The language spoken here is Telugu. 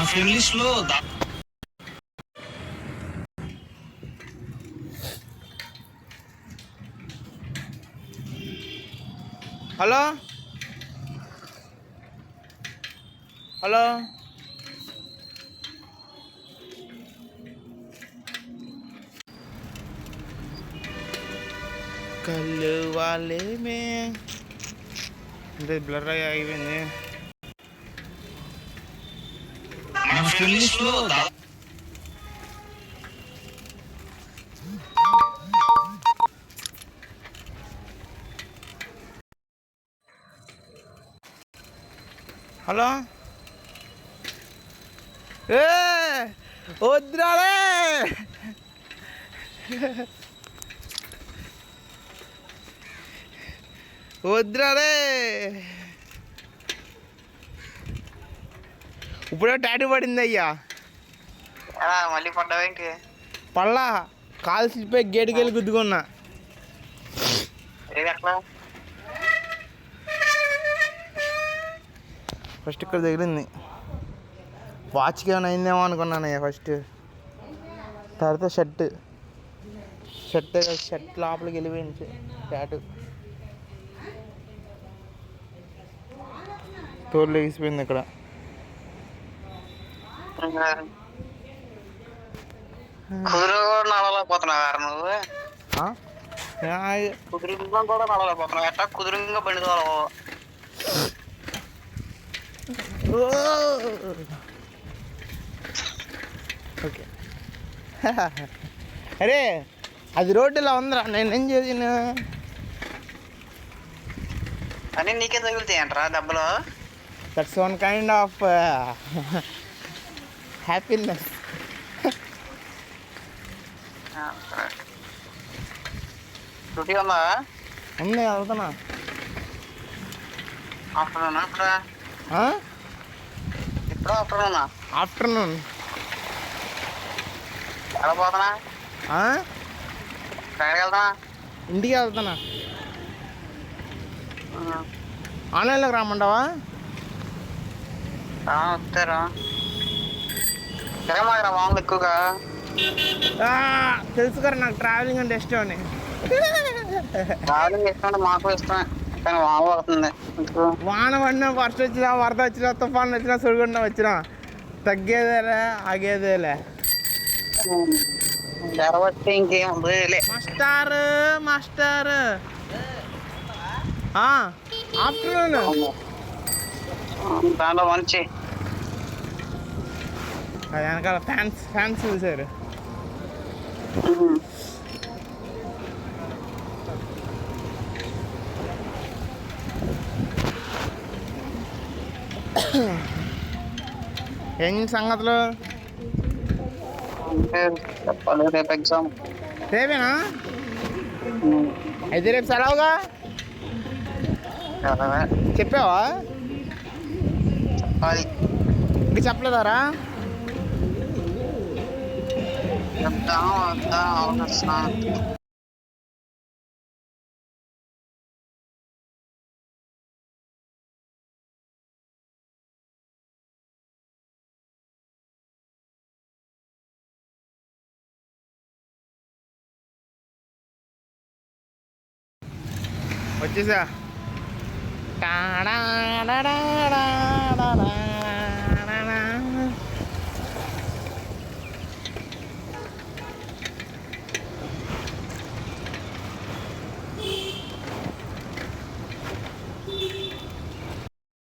ఫ్రెండ్ లిస్ట్ లో హలో హలో కళ్ళు వాళ్ళేమే అంటే బ్లర్ అయిపోయింది. మన ఫ్రెండ్ లిస్ట్ లో హలో ఏ వద్దురాలే వద్దురాలే ఇప్పుడే టాటూ పడింది అయ్యా. మళ్ళీ పడ్డావా ఇంకే పళ్ళా కాలు స్లిప్ అయి గేటుకి వెళ్ళి గుద్దుకున్నా. ఏది ఎట్లా ఫస్ట్ ఇక్కడ తగిలింది. వాచ్కి ఏమైనా అయిందేమో అనుకున్నానయ్యా ఫస్ట్. తర్వాత షర్ట్ లోపలికి వెళ్ళిపోయింది టాటూ. తోలు లెగిసిపోయింది ఇక్కడ. కుదురు కూడా నడవలేకపోతున్నావు నువ్వు. కుదురుగా కూడా నడవలేకపోతున్నావు. ఎట్లా కుదురుగా బండి తోలవు. ఓకే అరే అది రోడ్డులా ఉందిరా, నేనేం చేసిన అని నీకే తగులుతాయి అంటారా దెబ్బలు. That's one kind of happiness. Duty ఉందా? ఉంది, వెళ్తున్నా. ఆఫ్టర్నూన్ ఇప్పుడు ఆఫ్టర్నూన్ ఎలా పోతున్నా? ఎక్కడికి వెళ్తున్నా? ఇంటికి వెళ్తున్నా. ఆన్లైన్లోకి రమ్మంటావా? వస్తారా తిరగమాకరా మామూలు ఎక్కువగా. తెలుసు కదా నాకు ట్రావెలింగ్ అంటే ఇష్టం అని. ట్రావెలింగ్ ఇష్టం అంటే మాకు ఇష్టమే, కానీ వాన పడుతుంది. వాన పడినా, వర్షం వచ్చినా, వరద వచ్చినా, తుఫాన్ వచ్చినా, సుడిగుండం వచ్చినా తగ్గేదేలే ఆగేదేలే. జరబట్టి ఇంకేం ఉండదులే. మాస్టర్ ఆఫ్టర్నూన్ దాంట్లో మంచి అది వెనకాల ఫ్యాన్స్ చూసారు. ఏం సంగతులు? చెప్పాలి, రేపు ఎగ్జామ్. రేపేనా? అయితే రేపు సెలవుగా చెప్పావా? చెప్పాలి. ఇంక చెప్పలేదారా? చెప్తాను వద్దా ఆలోచిస్తున్నా. వచ్చేసా.